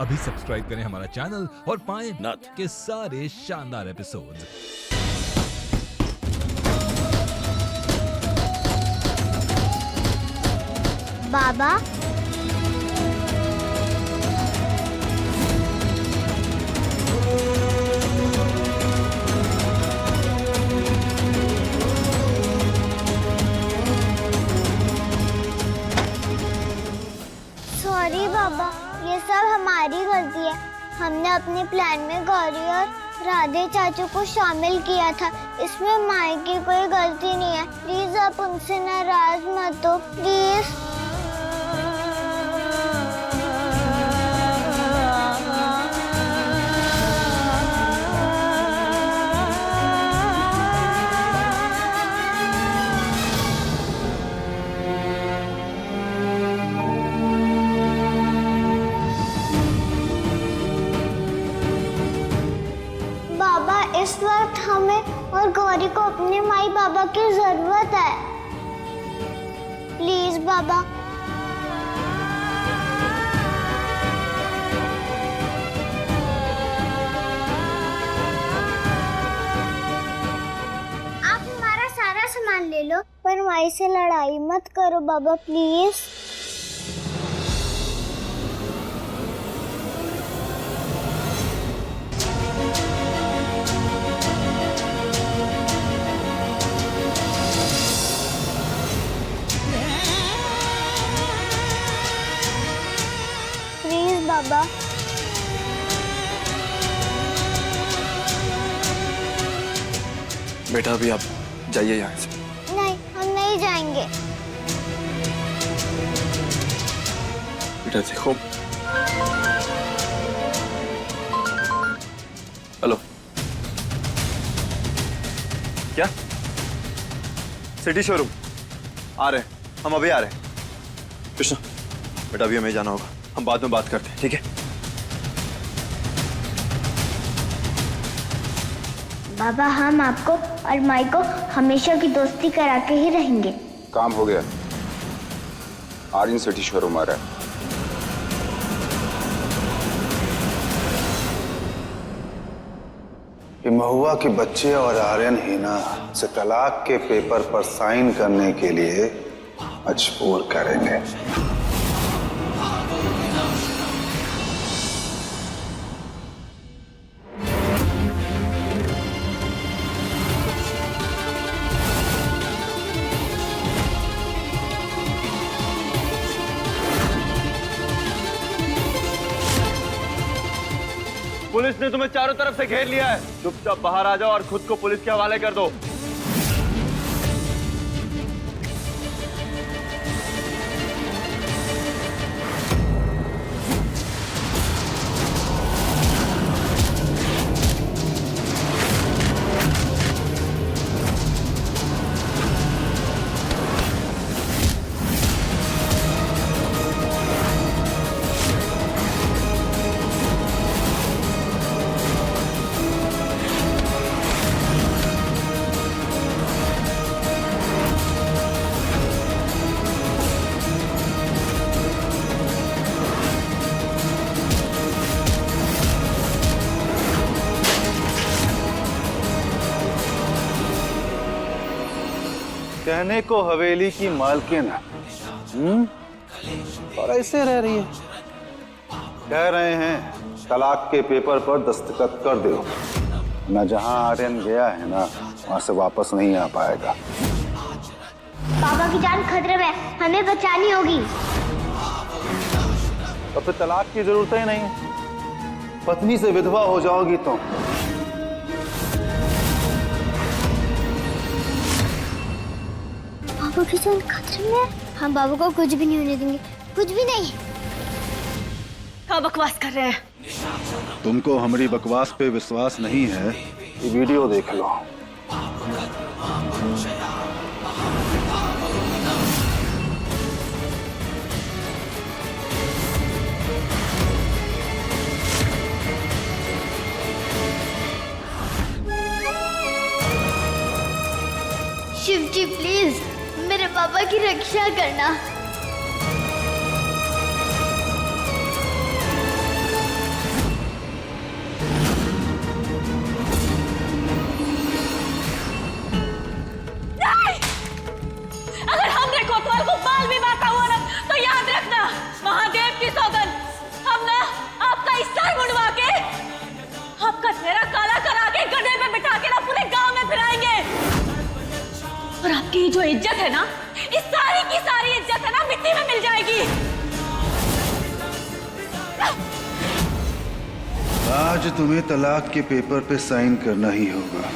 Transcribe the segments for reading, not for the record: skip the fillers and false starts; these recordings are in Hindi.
अभी सब्सक्राइब करें हमारा चैनल और पाएं नाथ के सारे शानदार एपिसोड्स। बाबा, सॉरी बाबा, ये सब हमारी गलती है। हमने अपने प्लान में गौरी और राधे चाचू को शामिल किया था। इसमें माई की कोई गलती नहीं है। प्लीज आप उनसे नाराज मत हो, प्लीज। बाबा, इस वक्त हमें और गौरी को अपने माई बाबा की जरूरत है। प्लीज बाबा। आप हमारा सारा सामान ले लो, पर माई से लड़ाई मत करो बाबा, प्लीज। प्लीज बाबा। बेटा अभी आप जाइए यहाँ से। नहीं, हम नहीं जाएंगे। बेटा देखो। हेलो, क्या सिटी शोरूम आ रहे हैं? हम अभी आ रहे हैं। कृष्णा बेटा अभी हमें जाना होगा, हम बाद में बात करते हैं, ठीक है? बाबा, हम आपको और माई को हमेशा की दोस्ती करा के ही रहेंगे। काम हो गया। आर्यन सिटी शोरूम आ रहा है। ये महुआ के बच्चे और आर्यन हिना से तलाक के पेपर पर साइन करने के लिए मजबूर करेंगे। पुलिस ने तुम्हें चारों तरफ से घेर लिया है। चुपचाप बाहर आ जाओ और खुद को पुलिस के हवाले कर दो। कहने को हवेली की मालकिन है, और ऐसे रह रही है। कह रहे हैं तलाक के पेपर पर दस्तखत कर दो, ना जहां आर्यन गया है ना वहां से वापस नहीं आ पाएगा। बाबा की जान खतरे में, हमें बचानी होगी। तो फिर तलाक की जरूरत ही नहीं है। पत्नी से विधवा हो जाओगी तो बाबू की जान खतरे में, हम बाबू को कुछ भी नहीं होने देंगे, कुछ भी नहीं। क्या बकवास कर रहे हैं? तुमको हमारी बकवास पे विश्वास नहीं है? ये वीडियो देख लो। शिव जी प्लीज मेरे पापा की रक्षा करना। जो इज्जत है ना, इस सारी की सारी इज्जत है ना, मिट्टी में मिल जाएगी। आज तुम्हें तलाक के पेपर पे साइन करना ही होगा।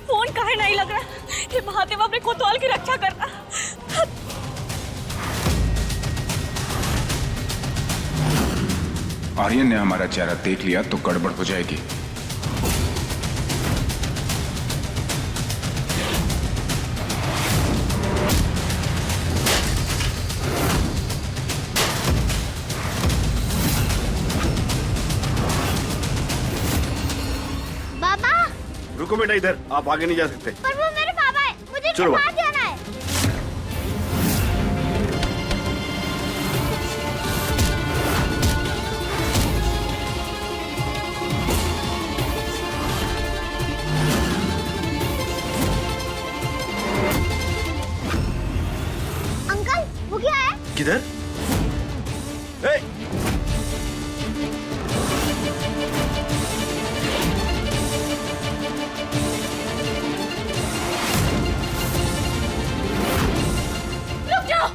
फोन काहे नहीं लग रहा? ये महादेव अपने कोतवाल की रक्षा करना। आर्यन ने हमारा चेहरा देख लिया तो गड़बड़ हो जाएगी। बाबा, रुको बेटा, इधर आप आगे नहीं जा सकते। पर वो मेरे बाबा है, मुझे चलो बाहर जाना है। अंकल, वो क्या है? किधर? ए! रुक जाओ।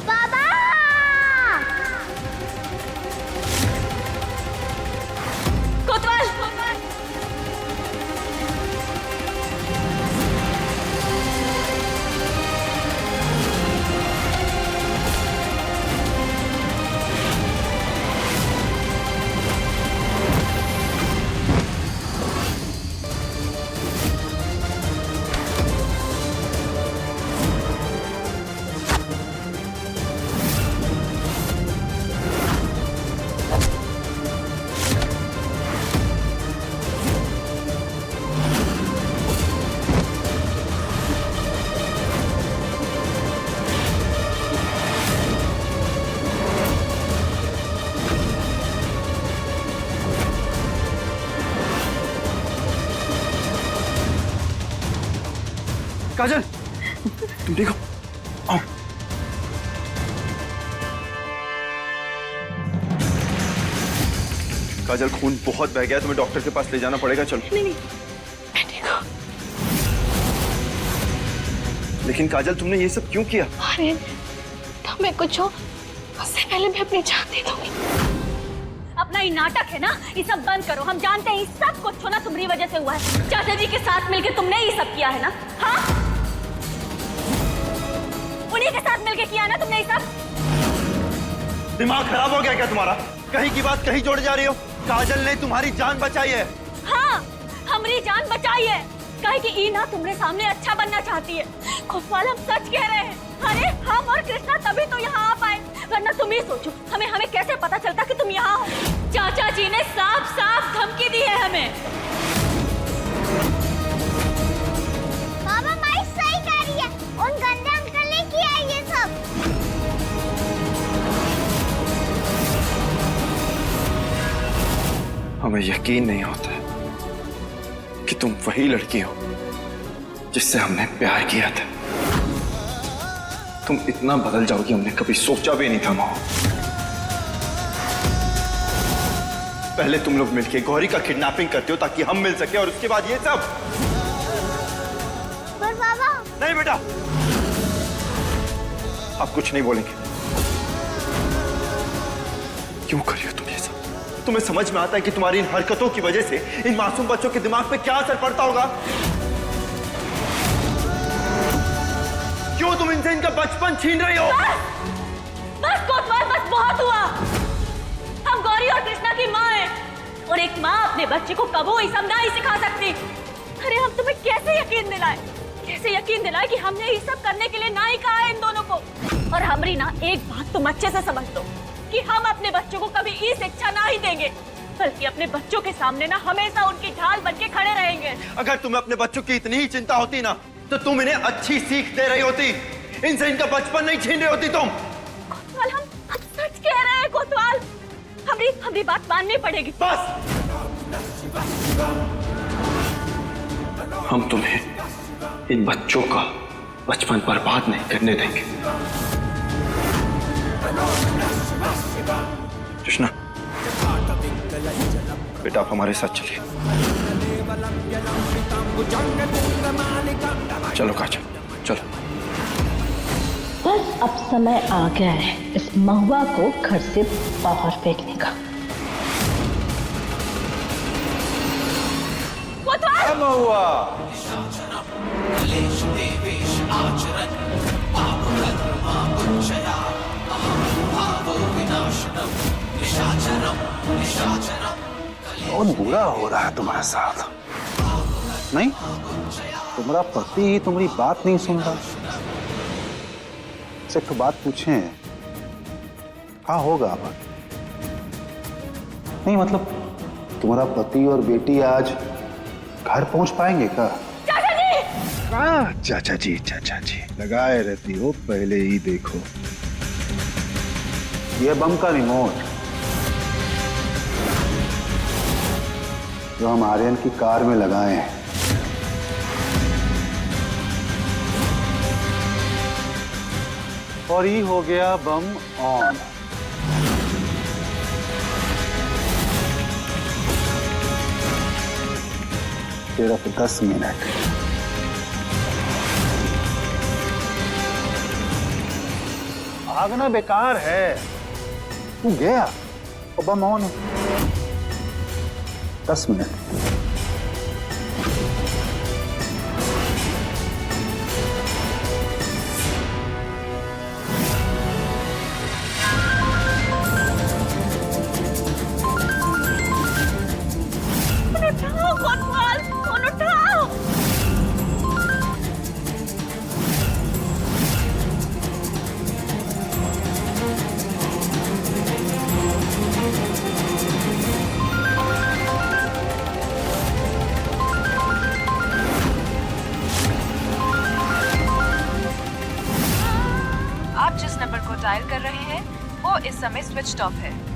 बाबा! कोतवाल। काजल, तुम देखो, आओ। काजल, खून बहुत बह गया, तुम्हें डॉक्टर के पास ले जाना पड़ेगा। चलो। नहीं, मैं ठीक हूँ। लेकिन काजल, तुमने ये सब क्यों किया? आर्यन, तो मैं कुछ हो उससे पहले मैं अपनी जान दे दूंगी। अपना ये नाटक है ना, ये सब बंद करो। हम जानते हैं ये सब कुछ हो ना तुम्हारी वजह से हुआ है। चाचा जी के साथ मिलके तुमने ये सब किया है ना? हाँ, उन्हीं के साथ मिलके किया है ना तुमने ये सब? दिमाग खराब हो गया क्या तुम्हारा? कहीं की बात कहीं जोड़ जा रही हो। काजल ने तुम्हारी जान बचाई है। हाँ, हमारी जान बचाई है। कहे कि ई ना तुम्हारे सामने अच्छा बनना चाहती है। कोतवाल, हम सच कह रहे हैं। अरे हम और कृष्णा तभी तो यहाँ आ पाए, वरना तुम ही सोचो हमें कैसे पता चलता कि तुम यहाँ हो। चाचा जी ने साफ साफ धमकी दी है हमें। बाबा, माई सही कह रही है। उन गंदे अंकल ने किया है ये सब। हमें यकीन नहीं होता कि तुम वही लड़की हो जिससे हमने प्यार किया था। तुम इतना बदल जाओगी हमने कभी सोचा भी नहीं था माँ। पहले तुम लोग मिलके गौरी का किडनैपिंग करते हो ताकि हम मिल सके, और उसके बाद ये सब। पर बाबा, नहीं बेटा, आप कुछ नहीं बोलेंगे। क्यों कर रही हो तुम ये सब? तुम्हें समझ में आता है कि तुम्हारी इन हरकतों की वजह से इन मासूम बच्चों के दिमाग पे क्या असर पड़ता होगा? क्यों तुम इनसे इनका बचपन छीन रही हो? बस कोतवाल, बस बहुत हुआ। हम गौरी और कृष्णा की माँ हैं। और एक माँ अपने बच्चे को कबो ये सब नहीं सिखा सकती। अरे हम तुम्हें कैसे यकीन दिलाए कि हमने ये सब करने के लिए ना ही कहा है इन दोनों को। और हमरी ना, एक बात तुम अच्छे से समझ लो कि हम अपने बच्चों को कभी ये शिक्षा ना ही देंगे, बल्कि अपने बच्चों के सामने ना हमेशा उनकी ढाल बन के खड़े रहेंगे। अगर तुम्हें अपने बच्चों की इतनी ही चिंता होती ना, तो तुम इन्हें अच्छी सीख दे रही होती, इनसे इनका बचपन नहीं छीन रही होती तुम। कोतवाल, हम सच कह रहे हैं कोतवाल, हमरी बात माननी पड़ेगी। बस, हम तुम्हें इन बच्चों का बचपन बर्बाद नहीं करने देंगे। कृष्णा, बेटा आप हमारे साथ चलिए। चलो काजल, चलो। बस अब समय आ गया है इस महुआ को घर से बाहर फेंकने का। महुआ, बहुत बुरा हो रहा है तुम्हारे साथ, नहीं? तुम्हारा पति ही तुम्हारी बात नहीं सुन रहा। से एक बात पूछें, कहाँ होगा अब? नहीं मतलब तुम्हारा पति और बेटी आज घर पहुंच पाएंगे क्या? चाचा जी लगाए रहती हो, पहले ही देखो। ये बम का रिमोट जो हम आर्यन की कार में लगाए हैं, और ये हो गया बम ऑन। सिर्फ 10 मिनट। भागना बेकार है, तू गया और बम ऑन है। 10 मिनट। उठाओ कोतवाल, फोन उठाओ। आप जिस नंबर को डायल कर रहे हैं वो इस समय स्विच्ड ऑफ है।